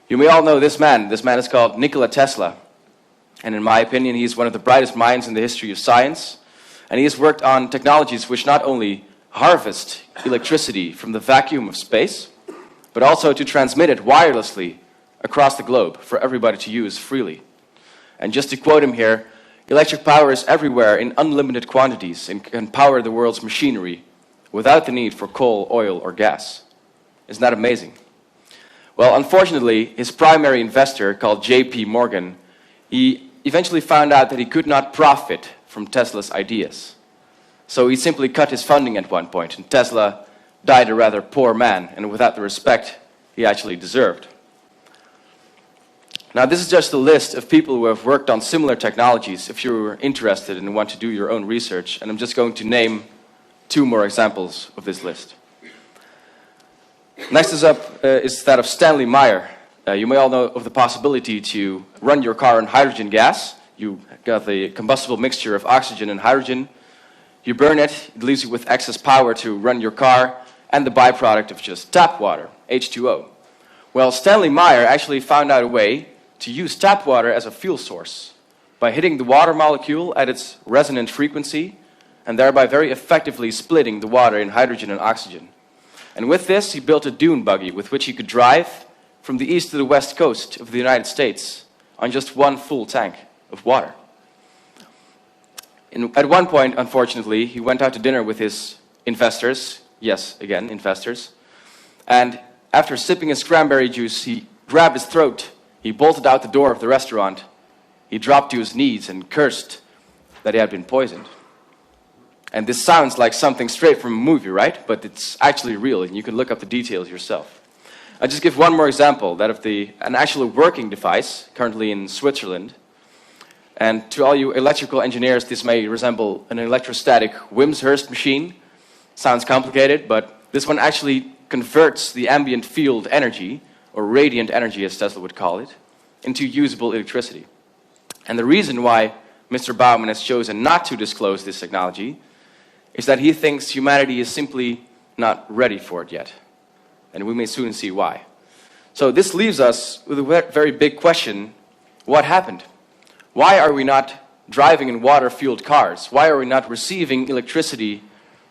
You may all know this man. This man is called Nikola Tesla. And in my opinion, he's one of the brightest minds in the history of science. And he has worked on technologies which not only harvest electricity from the vacuum of space, but also to transmit it wirelessly across the globe for everybody to use freely. And just to quote him here, electric power is everywhere in unlimited quantities and can power the world's machinery without the need for coal, oil, or gas. Isn't that amazing? Well, unfortunately, his primary investor, called J.P. Morgan, he eventually found out that he could not profit from Tesla's ideas. So he simply cut his funding at one point, and Tesla died a rather poor man, and without the respect he actually deserved. Now, this is just a list of people who have worked on similar technologies, if you're interested and want to do your own research, and I'm just going to name 2 more examples of this list. Next is that of Stanley Meyer. You may all know of the possibility to run your car on hydrogen gas. You got the combustible mixture of oxygen and hydrogen. You burn it, it leaves you with excess power to run your car, and the byproduct of just tap water, H2O. Well, Stanley Meyer actually found out a way to use tap water as a fuel source by hitting the water molecule at its resonant frequency and thereby very effectively splitting the water in hydrogen and oxygen. And with this, he built a dune buggy with which he could drive from the east to the west coast of the United States on just 1 full tank of water. At one point, unfortunately, he went out to dinner with his investors. Yes, again, investors. And after sipping his cranberry juice, he grabbed his throat. He bolted out the door of the restaurant. He dropped to his knees and cursed that he had been poisoned. And this sounds like something straight from a movie, right? But it's actually real, and you can look up the details yourself. I'll just give one more example, that of an actual working device, currently in Switzerland. And to all you electrical engineers, this may resemble an electrostatic Wimshurst machine. Sounds complicated, but this one actually converts the ambient field energy, or radiant energy as Tesla would call it, into usable electricity. And the reason why Mr. Baumann has chosen not to disclose this technology is that he thinks humanity is simply not ready for it yet. And we may soon see why. So this leaves us with a very big question: what happened? Why are we not driving in water-fueled cars? Why are we not receiving electricity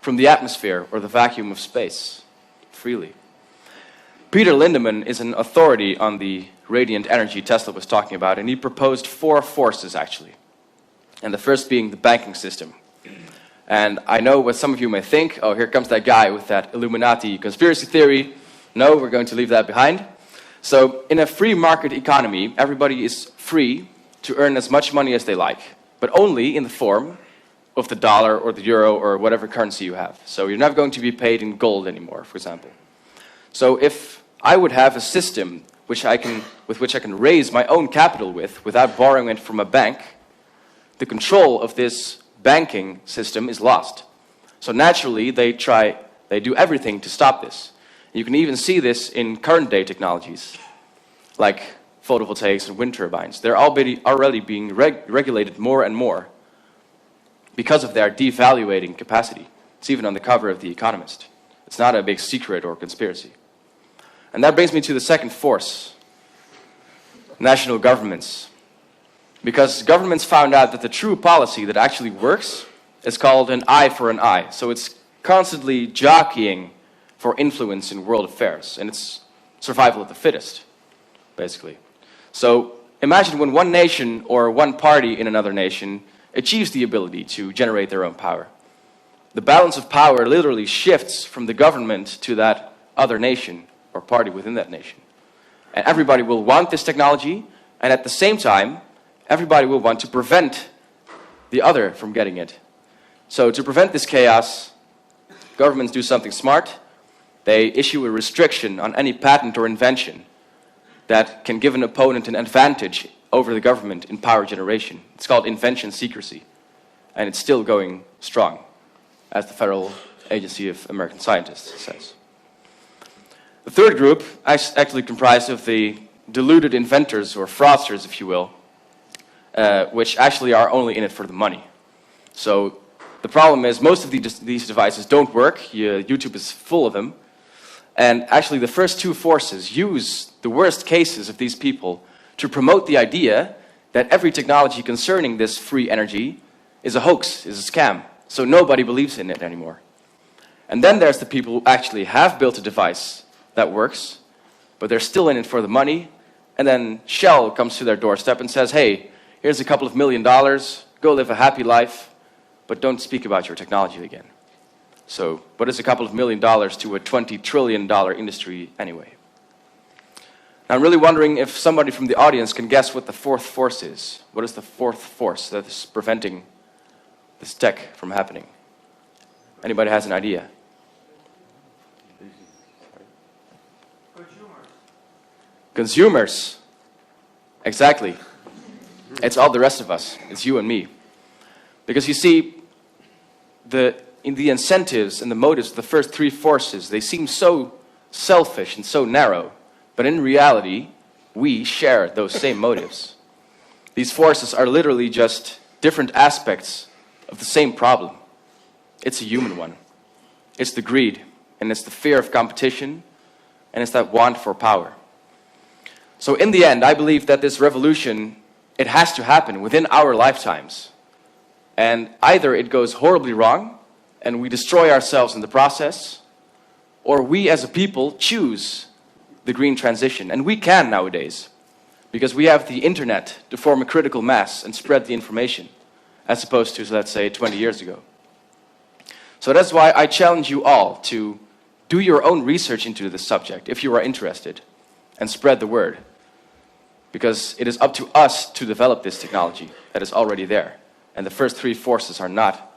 from the atmosphere or the vacuum of space freely? Peter Lindemann is an authority on the radiant energy Tesla was talking about, and he proposed 4 forces, actually. And the first being the banking system. And I know what some of you may think: oh, here comes that guy with that Illuminati conspiracy theory. No, we're going to leave that behind. So in a free market economy, everybody is free to earn as much money as they like, but only in the form of the dollar or the euro or whatever currency you have. So you're never going to be paid in gold anymore, for example. So if I would have a system with which I can raise my own capital without borrowing it from a bank, the control of this banking system is lost. So naturally, they do everything to stop this. You can even see this in current day technologies, like photovoltaics and wind turbines. They're already being regulated more and more because of their devaluating capacity. It's even on the cover of The Economist. It's not a big secret or conspiracy. And that brings me to the second force: national governments. Because governments found out that the true policy that actually works is called an eye for an eye. So it's constantly jockeying for influence in world affairs, and it's survival of the fittest, basically. So imagine when one nation or one party in another nation achieves the ability to generate their own power. The balance of power literally shifts from the government to that other nation or party within that nation. And everybody will want this technology, and at the same time, everybody will want to prevent the other from getting it. So to prevent this chaos, governments do something smart. They issue a restriction on any patent or invention that can give an opponent an advantage over the government in power generation. It's called invention secrecy, and it's still going strong, as the Federal Agency of American Scientists says. The third group is actually comprised of the deluded inventors, or fraudsters, if you will, which actually are only in it for the money. So the problem is most of these devices don't work. YouTube is full of them. And actually, the first two forces use the worst cases of these people to promote the idea that every technology concerning this free energy is a hoax, is a scam. So nobody believes in it anymore. And then there's the people who actually have built a device that works, but they're still in it for the money. And then Shell comes to their doorstep and says, hey, here's a couple of $1 million, go live a happy life, but don't speak about your technology again. So, what is a couple of $1 million to a $20 trillion industry anyway? Now, I'm really wondering if somebody from the audience can guess what the fourth force is. What is the fourth force that is preventing this tech from happening? Anybody has an idea? Consumers. Exactly. It's all the rest of us. It's you and me. Because you see, in the incentives and the motives of the first three forces, they seem so selfish and so narrow. But in reality, we share those same motives. These forces are literally just different aspects of the same problem. It's a human one. It's the greed, and it's the fear of competition, and it's that want for power. So in the end, I believe that this revolution, it has to happen within our lifetimes. And either it goes horribly wrong, and we destroy ourselves in the process, or we as a people choose the green transition. And we can nowadays, because we have the internet to form a critical mass and spread the information, as opposed to, let's say, 20 years ago. So that's why I challenge you all to do your own research into this subject, if you are interested, and spread the word. Because it is up to us to develop this technology that is already there. And the first three forces are not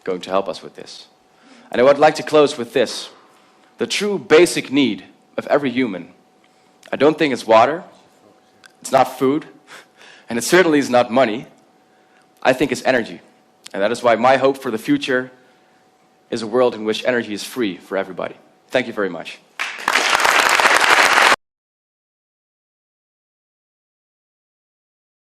going to help us with this. And I would like to close with this. The true basic need of every human, I don't think it's water, it's not food, and it certainly is not money. I think it's energy. And that is why my hope for the future is a world in which energy is free for everybody. Thank you very much.